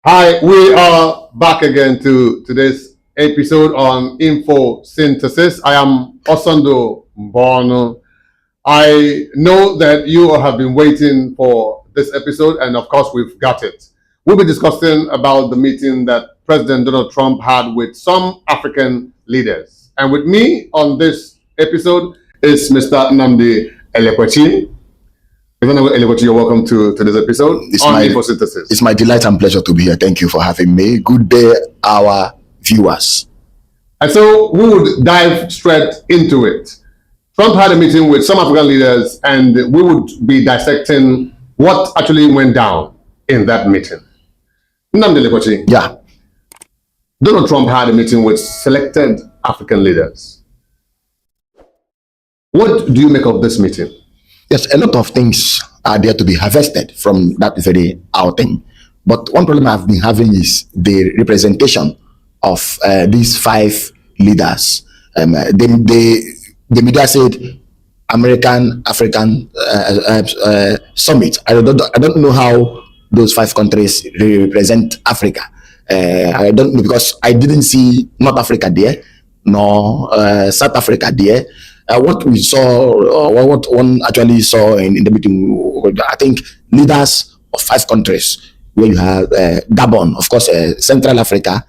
Hi, we are back again to today's episode on info synthesis. I am Osando Mbono. I know that you have been waiting for this episode, and of course, we've got it. We'll be discussing about the meeting that President Donald Trump had with some African leaders. And with me on this episode is Mr. Nnamdi Elekwechi. You're welcome to this episode on Infosynthesis. It's my delight and pleasure to be here. Thank you for having me. Good day, our viewers. And so we would dive straight into it. Trump had a meeting with some African leaders, and we would be dissecting what actually went down in that meeting. Nnamdi Elekwechi. Yeah. Donald Trump had a meeting with selected African leaders. What do you make of this meeting? Yes, a lot of things are there to be harvested from that very outing. But one problem I've been having is the representation of these five leaders. The media said American African Summit. I don't know how those five countries represent Africa. I don't know, because I didn't see North Africa there, nor South Africa there. What we saw, or what one actually saw in the meeting, I think leaders of five countries, where you have Gabon, of course, Central Africa,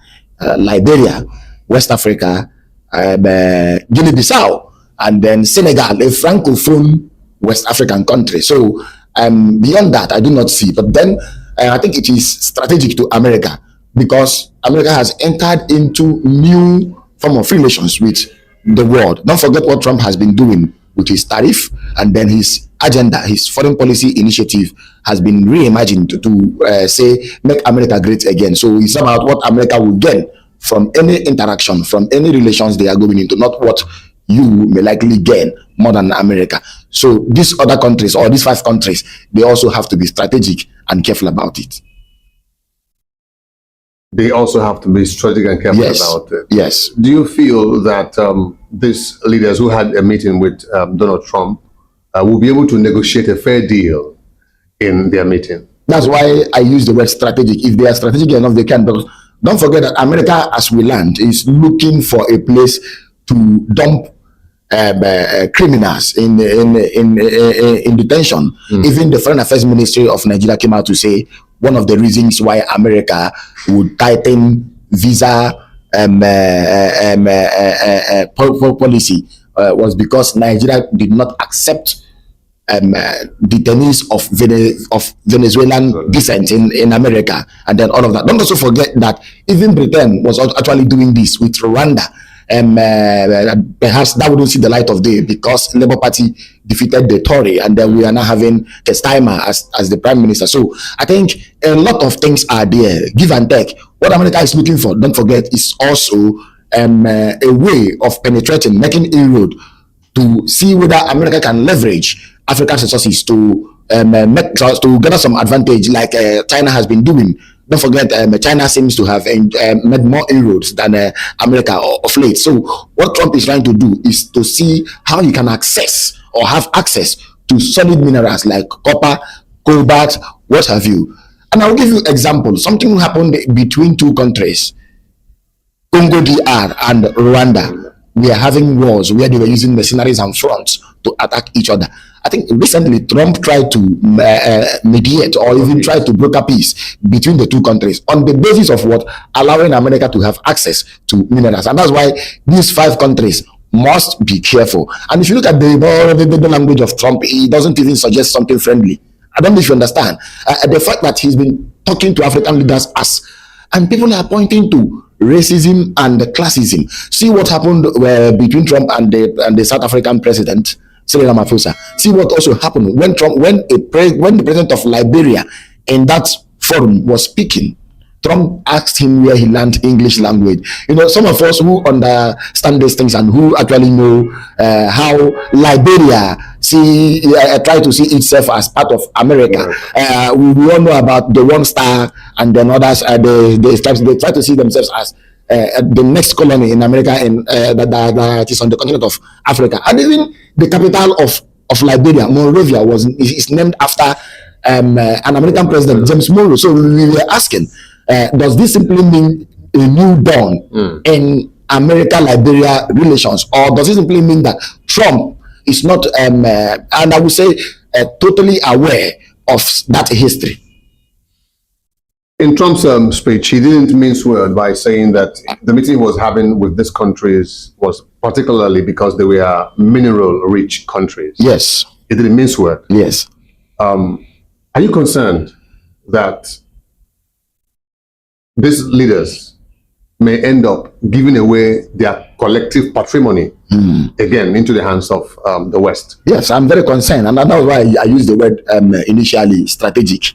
Liberia, West Africa, Guinea-Bissau, and then Senegal, a francophone West African country. So beyond that, I do not see. But then I think it is strategic to America, because America has entered into new form of relations with the world. Don't forget what Trump has been doing with his tariff, and then his agenda, his foreign policy initiative has been reimagined to say, make America great again. So it's about what America will gain from any interaction, from any relations they are going into, not what you may likely gain more than America. So these other countries, or these five countries, they also have to be strategic and careful about it. They also have to be strategic and careful about it. Yes. Do you feel that these leaders who had a meeting with Donald Trump will be able to negotiate a fair deal in their meeting? That's why I use the word strategic. If they are strategic enough, they can. Because don't forget that America, as we learned, is looking for a place to dump criminals in detention. Even the Foreign Affairs Ministry of Nigeria came out to say one of the reasons why America would tighten visa policy was because Nigeria did not accept detainees of Venezuelan descent in America, and then all of that. Don't also forget that even Britain was actually doing this with Rwanda. Perhaps that wouldn't see the light of day, because Labour Party defeated the Tory, and then we are now having Testaimer as the Prime Minister. So I think a lot of things are there, give and take. What America is looking for, don't forget, is also a way of penetrating, making inroad to see whether America can leverage African resources to gather some advantage, like China has been doing. Don't forget, China seems to have made more inroads than America of late. So what Trump is trying to do is to see how he can access or have access to solid minerals like copper, cobalt, what have you. And I'll give you an example. Something happened between two countries, Congo DR and Rwanda. We are having wars where they were using mercenaries and fronts to attack each other. I think recently Trump tried to mediate, or even tried to broker peace between the two countries on the basis of what? Allowing America to have access to minerals. And that's why these five countries must be careful. And if you look at the language of Trump, he doesn't even suggest something friendly. I don't know if you understand. The fact that he's been talking to African leaders as, and people are pointing to racism and classism. See what happened between Trump and the South African president, Cyril Ramaphosa. See what also happened when the president of Liberia in that forum was speaking. Trump asked him where he learned English language. You know, some of us who understand these things and who actually know how Liberia try to see itself as part of America. We all know about the One Star, and then others. They try to see themselves as the next colony in America, that is on the continent of Africa. And even the capital of Liberia, Monrovia, is named after an American president, James Monroe. So we were asking, Does this simply mean a new dawn in America-Liberia relations, or does it simply mean that Trump is not, and I would say, totally aware of that history? In Trump's speech, he didn't mince word by saying that the meeting he was having with these countries was particularly because they were mineral-rich countries. Yes. He didn't mince word. Yes. Are you concerned that these leaders may end up giving away their collective patrimony again into the hands of the West? Yes, I'm very concerned, and that's why I used the word initially strategic,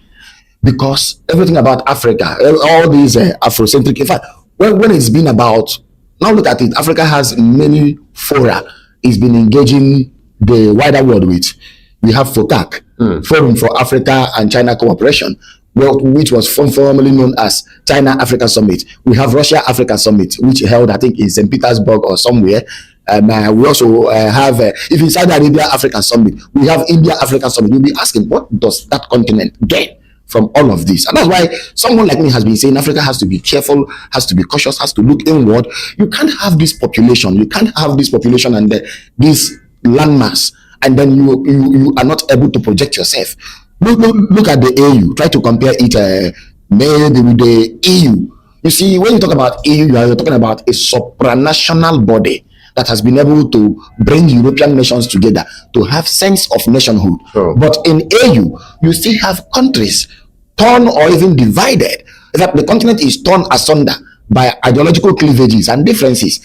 because everything about Africa, all these Afrocentric, in fact, when it's been about, now look at it, Africa has many fora it's been engaging the wider world with. We have FOCAC, Forum for Africa and China Cooperation, which was formerly known as China-Africa Summit. We have Russia-Africa Summit, which held, I think, in St. Petersburg or somewhere. We also have, if it's Saudi Arabia-Africa Summit, we have India-Africa Summit. You'll be asking, what does that continent get from all of this? And that's why someone like me has been saying Africa has to be careful, has to be cautious, has to look inward. You can't have this population. You can't have this population and this landmass, and then you are not able to project yourself. Look at the AU. Try to compare it maybe with the EU. You see, when you talk about EU, you are talking about a supranational body that has been able to bring European nations together to have sense of nationhood. Sure. But in AU, you still have countries torn or even divided. In fact, the continent is torn asunder by ideological cleavages and differences.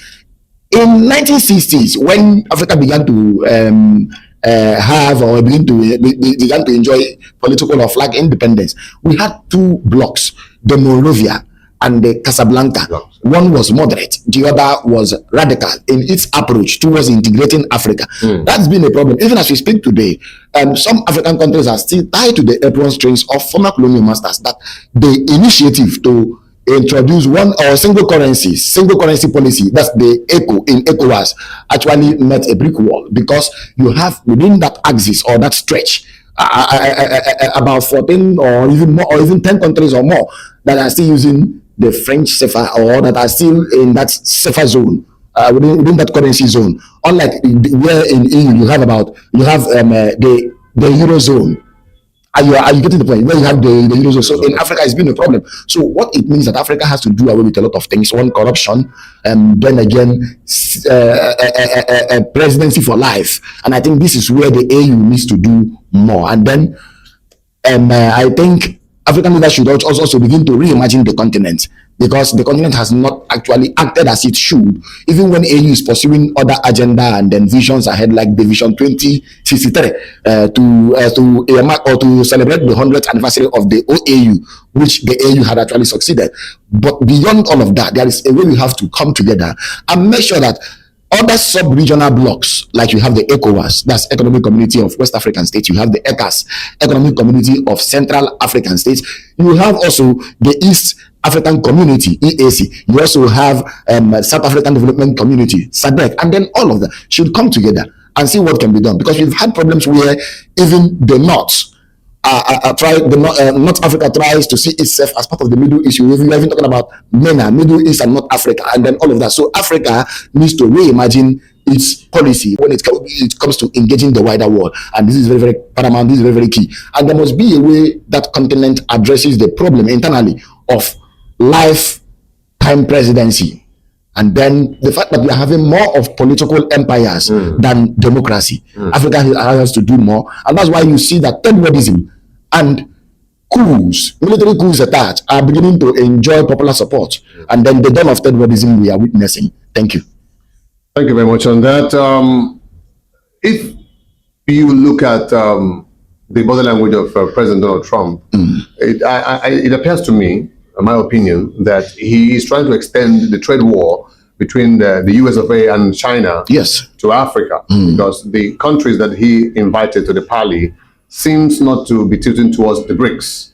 In 1960s, when Africa began to have or began to enjoy political or flag independence, we had two blocks, the Monrovia and the Casablanca. One was moderate, the other was radical in its approach towards integrating Africa. That's been a problem. Even as we speak today, some African countries are still tied to the apron strings of former colonial masters, that the initiative to introduce one or single currency policy, that's the ECO in ECOWAS, actually met a brick wall, because you have within that axis or that stretch about 14 or even more, or even 10 countries or more that are still using the French CFA, or that are still in that CFA zone, within that currency zone. Unlike where in EU you have the Eurozone. Are you getting the point? Where you have the Eurozone. So in Africa, it's been a problem. So what it means that Africa has to do away with a lot of things. One, corruption, then again, presidency for life. And I think this is where the AU needs to do more. And then I think African leaders should also begin to reimagine the continent, because the continent has not actually acted as it should, even when AU is pursuing other agenda and then visions ahead, like the Vision 2063, to mark or to celebrate the 100th anniversary of the OAU, which the AU had actually succeeded. But beyond all of that, there is a way we have to come together and make sure that other sub-regional blocks, like you have the ECOWAS, that's Economic Community of West African States, you have the ECAS, Economic Community of Central African States, you have also the East African Community, EAC, you also have South African Development Community, SADC, and then all of that should come together and see what can be done, because we've had problems where even the North, North Africa tries to see itself as part of the Middle East. We're even talking about MENA, Middle East and North Africa, and then all of that. So Africa needs to reimagine its policy when it comes to engaging the wider world. And this is very, very paramount. This is very, very key. And there must be a way that continent addresses the problem internally of lifetime presidency. And then the fact that we are having more of political empires than democracy. Africa has to do more. And that's why you see that terrorism and coups, military coups attacks, are beginning to enjoy popular support. And then the dawn of terrorism we are witnessing. Thank you. Thank you very much on that. If you look at the body language of President Donald Trump, it appears to me, in my opinion, that he is trying to extend the trade war between the US of A and China to Africa, because the countries that he invited to the parley seems not to be tilting towards the BRICS.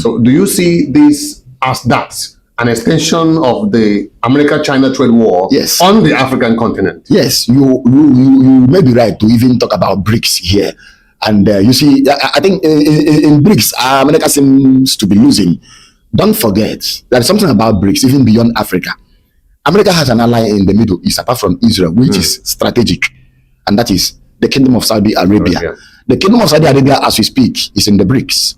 So do you see this as that, an extension of the America-China trade war on the African continent? Yes, you may be right to even talk about BRICS here. And you see, I think in BRICS, America seems to be losing. don't forget there's something about BRICS, even beyond Africa. America has an ally in the Middle East, apart from Israel, which is strategic, and that is the Kingdom of Saudi Arabia. The Kingdom of Saudi Arabia, as we speak, is in the BRICS.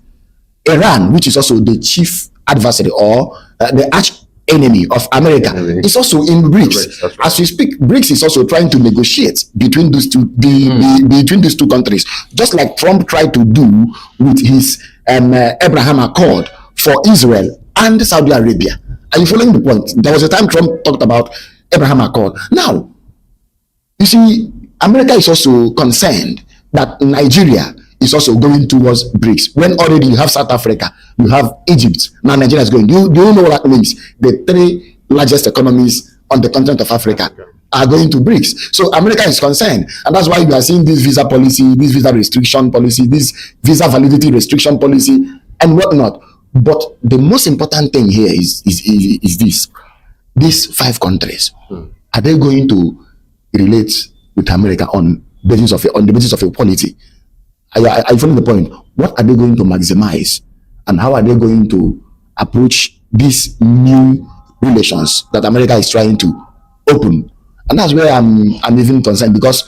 Iran, which is also the chief adversary or the arch enemy of America, is also in BRICS. Right. As we speak, BRICS is also trying to negotiate between these two, between these two countries, just like Trump tried to do with his Abraham Accord for Israel and Saudi Arabia. Are you following the point? There was a time Trump talked about Abraham Accord. Now, you see, America is also concerned that Nigeria is also going towards BRICS. When already you have South Africa, you have Egypt, now Nigeria is going. Do you know what that means? The three largest economies on the continent of Africa are going to BRICS. So America is concerned, and that's why you are seeing this visa policy, this visa restriction policy, this visa validity restriction policy, and whatnot. But the most important thing here is this: these 5 countries, are they going to relate with America on the basis of equality? Are you following the point? What are they going to maximize, and how are they going to approach these new relations that America is trying to open? And that's where I'm even concerned, because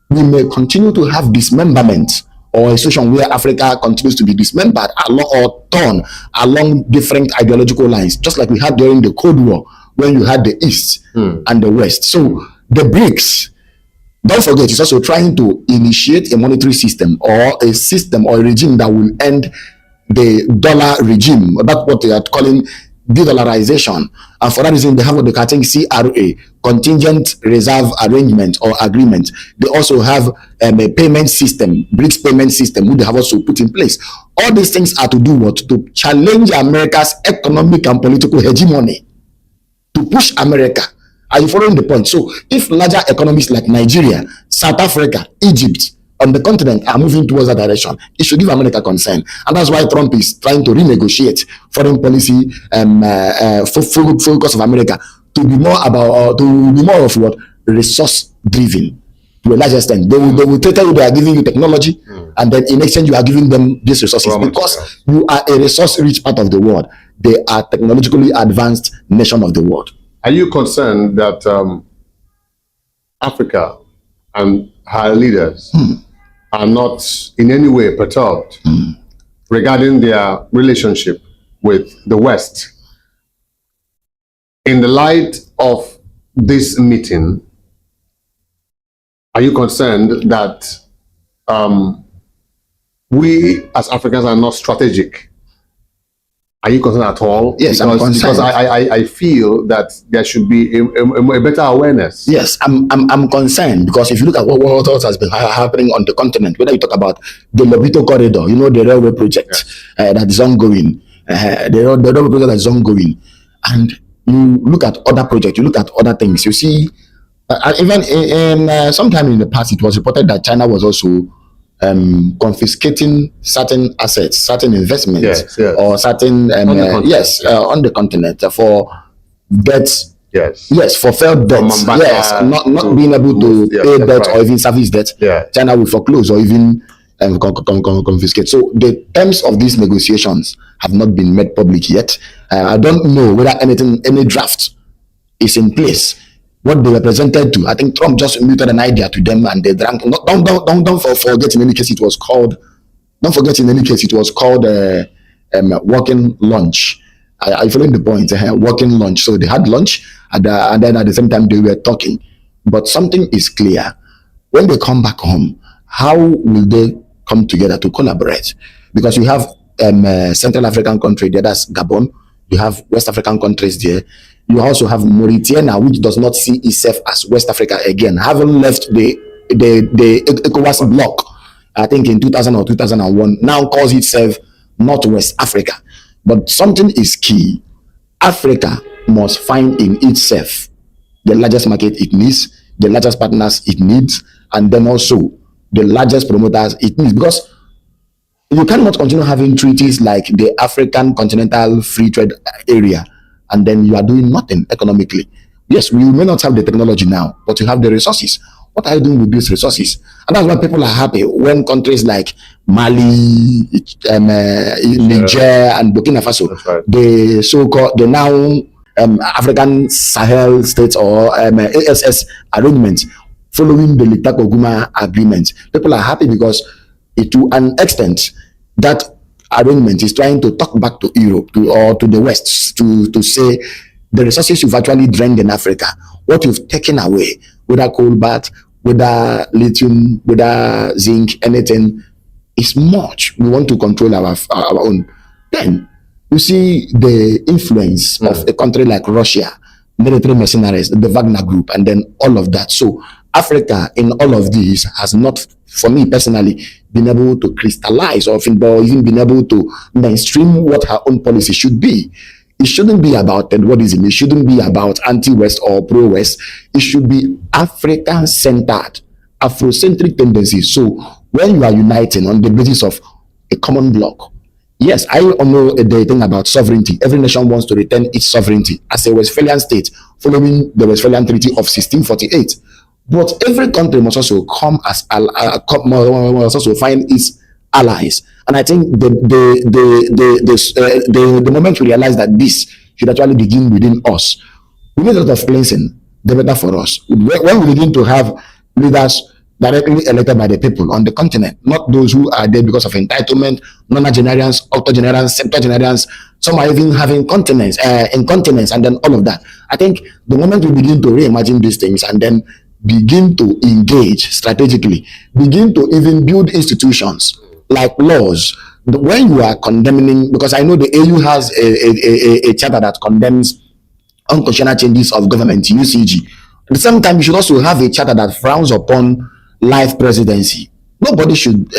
we may continue to have dismemberment, or a situation where Africa continues to be dismembered or torn along different ideological lines, just like we had during the Cold War, when you had the East and the West. So the BRICS, don't forget, it's also trying to initiate a monetary system or a system or a regime that will end the dollar regime. That's what they are calling de-dollarization. And for that reason, they have what they call CRA, contingent reserve arrangement or agreement. They also have a payment system, BRICS payment system, which they have also put in place. All these things are to do what? To challenge America's economic and political hegemony, to push America. Are you following the point? So if larger economies like Nigeria, South Africa, Egypt on the continent are moving towards that direction, it should give America concern. And that's why Trump is trying to renegotiate foreign policy focus of America to be more about, to be more of what? Resource driven. To a large extent, they will tell you they are giving you technology, and then in exchange you are giving them these resources, because you are a resource rich part of the world. They are technologically advanced nation of the world. Are you concerned that Africa and her leaders are not in any way perturbed regarding their relationship with the West? In the light of this meeting, are you concerned that we as Africans are not strategic? Are you concerned at all? Yes, I'm concerned. Because I feel that there should be a better awareness. Yes, I'm concerned, because if you look at what else has been happening on the continent, whether you talk about the Lobito Corridor, you know, the railway project that is ongoing, the railway project that is ongoing, and you look at other projects, you look at other things, you see, even in sometime in the past, it was reported that China was also confiscating certain assets, certain investments, or certain on the continent for debts. Yes, for failed debts. Not being able to pay debt or even service debt. China will foreclose or even confiscate. So the terms of these negotiations have not been made public yet. I don't know whether any draft is in place. What they were presented to, I think Trump just muted an idea to them, and they drank. Don't forget. In any case, it was called. Don't forget. In any case, it was called working lunch. Are you following the point? Working lunch. So they had lunch, and then at the same time they were talking. But something is clear: when they come back home, how will they come together to collaborate? Because you have Central African country there, that's Gabon. You have West African countries there. You also have Mauritania, which does not see itself as West Africa again, having left the ECOWAS bloc, I think in 2000 or 2001, now calls itself Northwest Africa. But something is key. Africa must find in itself the largest market it needs, the largest partners it needs, and then also the largest promoters it needs. Because you cannot continue having treaties like the African Continental Free Trade Area, and then you are doing nothing economically. Yes, we may not have the technology now, but you have the resources. What are you doing with these resources? And that's why people are happy when countries like Mali, Niger, and Burkina Faso, right. the so-called, the now African Sahel states or ASS arrangements following the Litakoguma agreement. People are happy because to an extent that arrangement is trying to talk back to Europe or to the West to say the resources you've actually drained in Africa, what you've taken away, whether cobalt, whether lithium, whether zinc, anything, is much. We want to control our own. Then you see the influence of a country like Russia, military mercenaries, the Wagner Group, and then all of that. So Africa in all of these has not, for me personally, been able to crystallize or even been able to mainstream what her own policy should be. It shouldn't be about Edwardism. It shouldn't be about anti-West or pro-West. It should be African-centered, Afrocentric tendencies. So when you are uniting on the basis of a common bloc, yes, I know the thing about sovereignty. Every nation wants to retain its sovereignty as a Westphalian state following the Westphalian Treaty of 1648. But every country must also come as must also find its allies. And I think the moment we realize that this should actually begin within us, we need a lot of cleansing. The better for us. When we begin to have leaders directly elected by the people on the continent, not those who are there because of entitlement, nonagenarians, octogenarians, septuagenarians. Some are even having incontinence, and then all of that. I think the moment we begin to reimagine these things and then begin to engage strategically, begin to even build institutions like laws, when you are condemning, because I know the AU has a charter that condemns unconstitutional changes of government, UCG. At the same time, you should also have a charter that frowns upon life presidency. Nobody should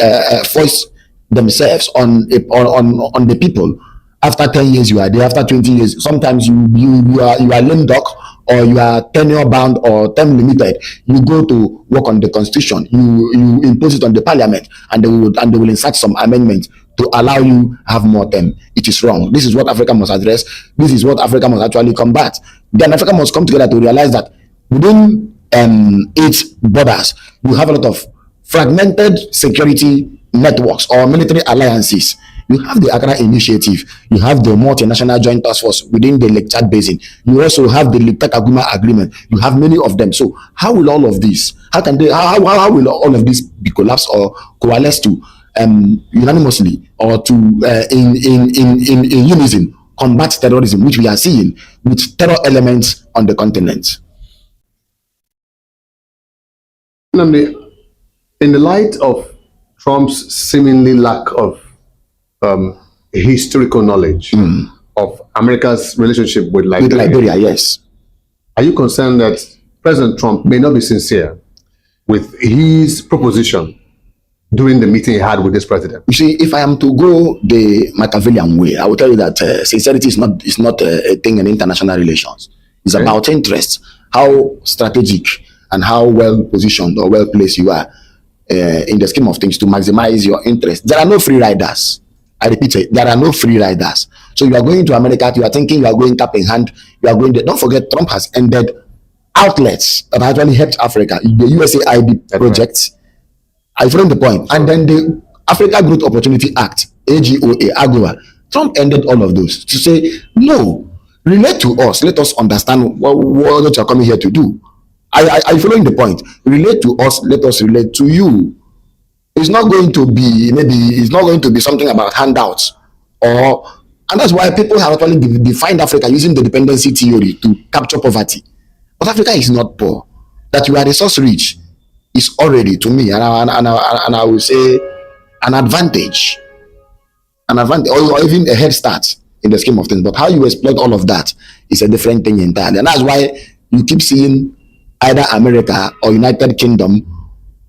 force themselves on the people. After 10 years you are there, after 20 years, sometimes you are lame duck, or you are tenure bound or term limited. You go to work on the constitution, you impose it on the parliament, and they will insert some amendments to allow you have more term. It is wrong. This is what Africa must address. This is what Africa must actually combat. Then Africa must come together to realize that within its borders, you have a lot of fragmented security networks or military alliances. You have the Accra Initiative. You have the multinational joint task force within the Lake Chad Basin. You also have the Lake Takaguma Agreement. You have many of them. So how will all of this? How will all of this be collapsed or coalesce to unanimously or to in unison combat terrorism, which we are seeing with terror elements on the continent? In the light of Trump's seemingly lack of historical knowledge of America's relationship with Liberia, yes. Are you concerned that President Trump may not be sincere with his proposition during the meeting he had with this president? You see, if I am to go the Machiavellian way, I will tell you that sincerity is not a thing in international relations. It's about interest, how strategic and how well positioned or well placed you are in the scheme of things to maximize your interest. There are no free riders. I repeat it, there are no free riders. So you are going to America, you are thinking you are going cap in hand, you are going there. Don't forget, Trump has ended outlets that actually helped Africa. The USAID project. I found the point. And then the Africa Growth Opportunity Act, AGOA, AGOA. Trump ended all of those to say, no, relate to us. Let us understand what you are coming here to do. I following the point. Relate to us, let us relate to you. It's not going to be something about handouts, and that's why people have actually defined Africa using the dependency theory to capture poverty. But Africa is not poor. That you are resource rich is already, to me, and I will say, an advantage, or even a head start in the scheme of things. But how you exploit all of that is a different thing entirely, and that's why you keep seeing either America or United Kingdom.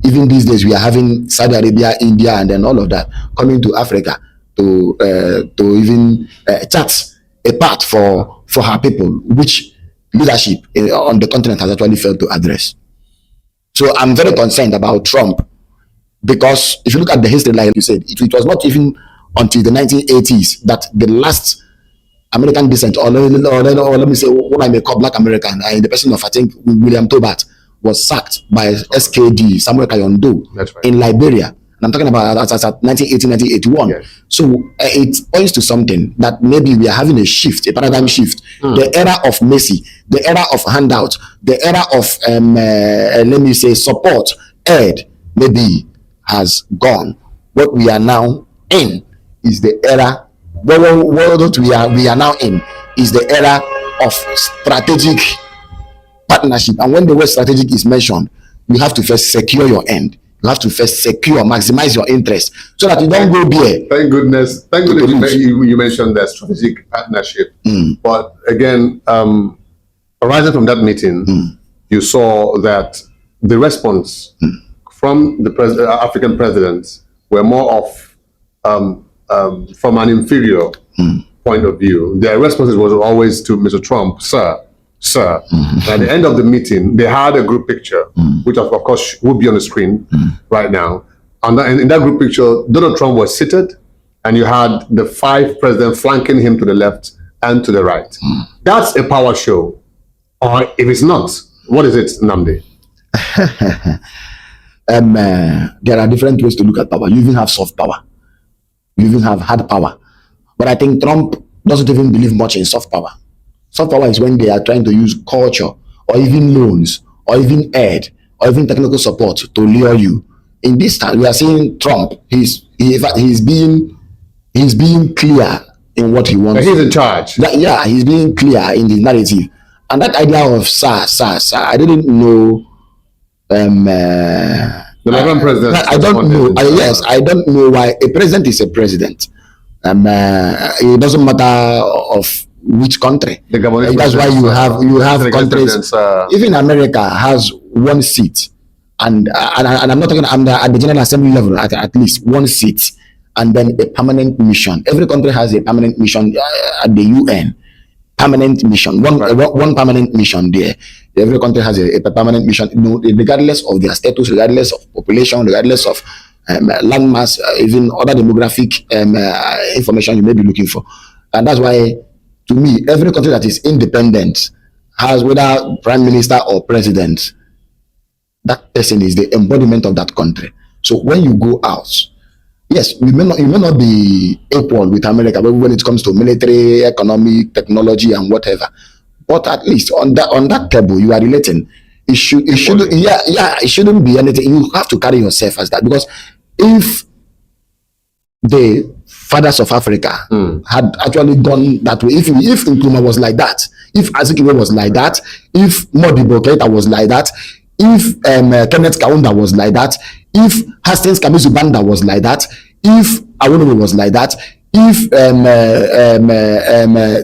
Even these days, we are having Saudi Arabia, India, and then all of that coming to Africa to even chart a path for her people, which leadership on the continent has actually failed to address. So I'm very concerned about Trump, because if you look at the history, like you said, it was not even until the 1980s that the last American descent, or let me say what I may call Black American, in the person of, I think, William Tobert, was sacked by SKD, Samuel Kayondo, That's right. in Liberia. And I'm talking about that's at 1980, 1981. Yes. So it points to something that maybe we are having a shift, a paradigm shift. The era of mercy, the era of handout, the era of, let me say, support, aid, maybe has gone. What we are now in is the era, what we are now in is the era of strategic partnership. And when the word strategic is mentioned, you have to first secure your end. You have to first maximize your interest so that you don't go there. Thank goodness you mentioned that strategic partnership. But again, arising from that meeting, you saw that the response from the African presidents were more of from an inferior point of view. Their responses was always to Mr. Trump, sir. At the end of the meeting, they had a group picture, which of course would be on the screen right now. And in that group picture, Donald Trump was seated, and you had the 5 presidents flanking him to the left and to the right. That's a power show. Or if it's not, what is it, Nnamdi? There are different ways to look at power. You even have soft power. You even have hard power. But I think Trump doesn't even believe much in soft power. Soft power is when they are trying to use culture or even loans or even aid or even technical support to lure you. In this time, we are seeing Trump. He's being clear in what he wants. He's in charge. He's being clear in the narrative. And that idea of sir, I didn't know. The American president. I don't know. I don't know why a president is a president. It doesn't matter of which country. That's why you have countries. Even America has 1 seat, and I'm not talking. I'm at the General Assembly level at least 1 seat, and then a permanent mission. Every country has a permanent mission at the UN. Permanent mission, one permanent mission there. Every country has a permanent mission, regardless of their status, regardless of population, regardless of landmass, even other demographic information you may be looking for. And that's why, to me, every country that is independent has, whether prime minister or president, that person is the embodiment of that country. So when you go out, yes, you may not be equal with America, but when it comes to military, economic, technology, and whatever, but at least on that table you are relating. It shouldn't be anything. You have to carry yourself as that, because if the fathers of Africa had actually gone that way, if Nkrumah was like that, if Azikiwe was like that, if Modibo Keita was like that, if Kenneth Kaunda was like that, if Hastings Kamisu Banda was like that, if Awolowo was like that, if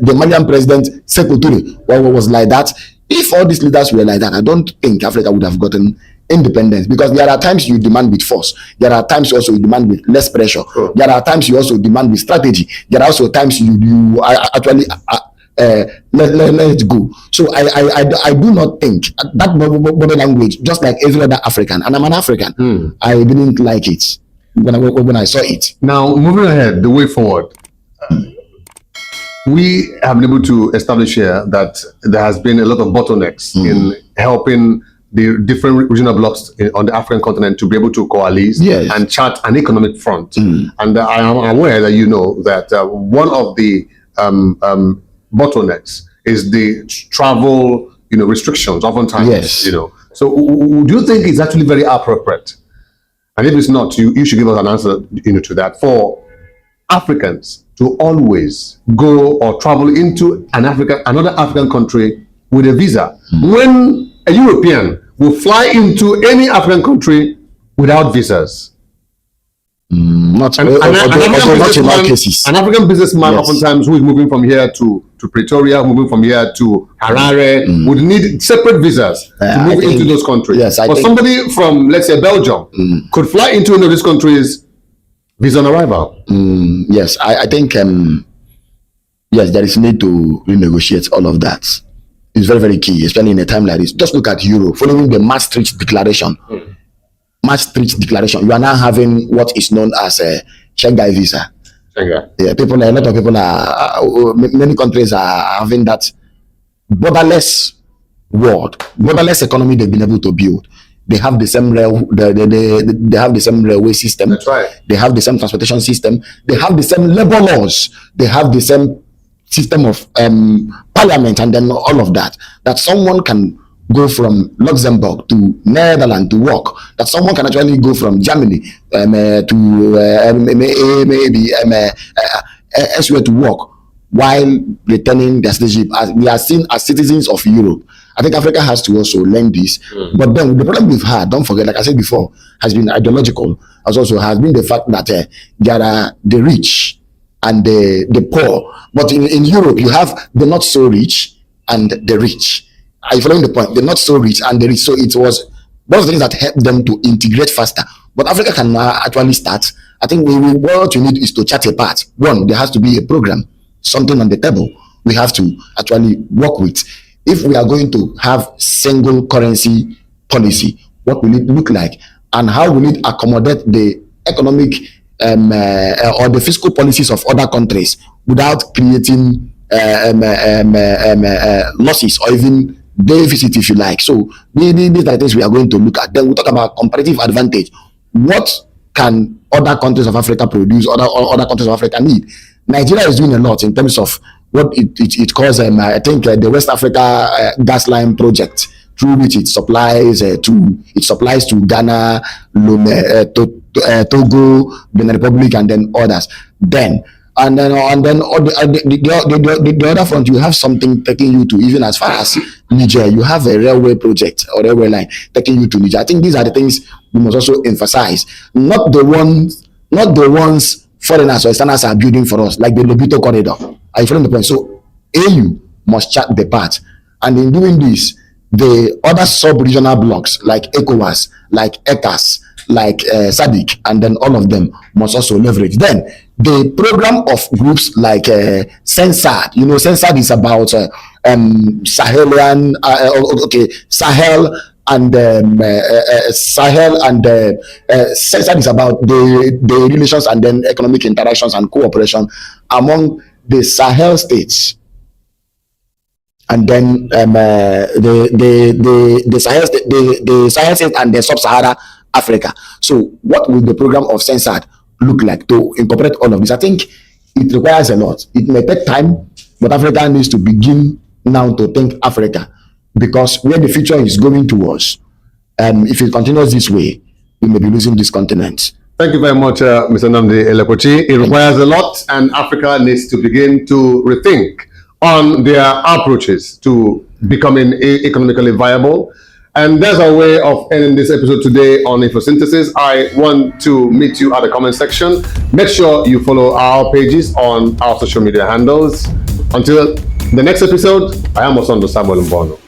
the Malian president Sekou Touré was like that, if all these leaders were like that, I don't think Africa would have gotten independence, because there are times you demand with force, there are times you also demand with less pressure, there are times you also demand with strategy, there are also times you actually let it go. So I do not think that body language, just like every other African, and I'm an African, I didn't like it when I saw it. Now, moving ahead, the way forward, we have been able to establish here that there has been a lot of bottlenecks in helping the different regional blocks on the African continent to be able to coalesce and chart an economic front. And I am aware that you know that one of the bottlenecks is the travel, restrictions. Oftentimes, So, do you think it's actually very appropriate? And if it's not, you should give us an answer, to that. For Africans to always go or travel into another African country with a visa, when a European will fly into any African country without visas. Not in all cases. An African businessman, oftentimes, who is moving from here to Pretoria, moving from here to Harare, would need separate visas to move into those countries. But somebody from, let's say, Belgium could fly into one of these countries, visa on arrival. Yes, I think, there is need to renegotiate all of that. It's very, very key, especially in a time like this. Just look at Europe, following the Maastricht Declaration. Maastricht Declaration, you are now having what is known as a Schengen visa. Schengen. Yeah, a lot of people many countries are having that borderless world, borderless economy they've been able to build. They have the same they have the same railway system. That's right. They have the same transportation system. They have the same labor laws. They have the same system of parliament, and then all of that. That someone can go from Luxembourg to Netherlands to work. That someone can actually go from Germany to maybe elsewhere to work while returning their citizenship. As we are seen as citizens of Europe. I think Africa has to also learn this. But then the problem we've had, don't forget, like I said before, has been ideological. Has been the fact that there are the rich and the poor. But in Europe, you have the not so rich and the rich. Are you following the point? The not so rich and the rich. So it was one of the things that helped them to integrate faster. But Africa can now actually start. I think what you need is to chart a path. One, there has to be a program, something on the table we have to actually work with. If we are going to have single currency policy, what will it look like, and how will it accommodate the economic or the fiscal policies of other countries without creating losses or even deficit, if you like. So these are things we are going to look at. Then we'll talk about comparative advantage. What can other countries of Africa produce, other countries of Africa need? Nigeria is doing a lot in terms of what it calls, I think, the West Africa gas line project, through which it supplies to Ghana, Togo, Benin Republic, and then others. Then on the other front, you have something taking you to even as far as Niger. You have a railway project or railway line taking you to Niger. I think these are the things we must also emphasize. Not the ones foreigners or externals are building for us, like the Lobito corridor. Are you following the point? So AU must chart the path, and in doing this, the other sub-regional blocks like ECOWAS, like ECAS, like SADC, and then all of them must also leverage. Then the program of groups like CENSAD. You know, CENSAD is about Sahelian, Sahel and Sahel, and CENSAD is about the relations and then economic interactions and cooperation among the Sahel states, and then the Sahel states and the Sub-Sahara Africa. So what will the program of CENSAD look like to incorporate all of this? I think it requires a lot. It may take time, but Africa needs to begin now to think Africa, because where the future is going towards, if it continues this way, we may be losing this continent. Thank you very much, Mr. Nnamdi Elepochi. It requires a lot, and Africa needs to begin to rethink on their approaches to becoming economically viable. And there's our way of ending this episode today on Infosynthesis. I want to meet you at the comment section. Make sure you follow our pages on our social media handles. Until the next episode, I am Osondo Samuel Mbono.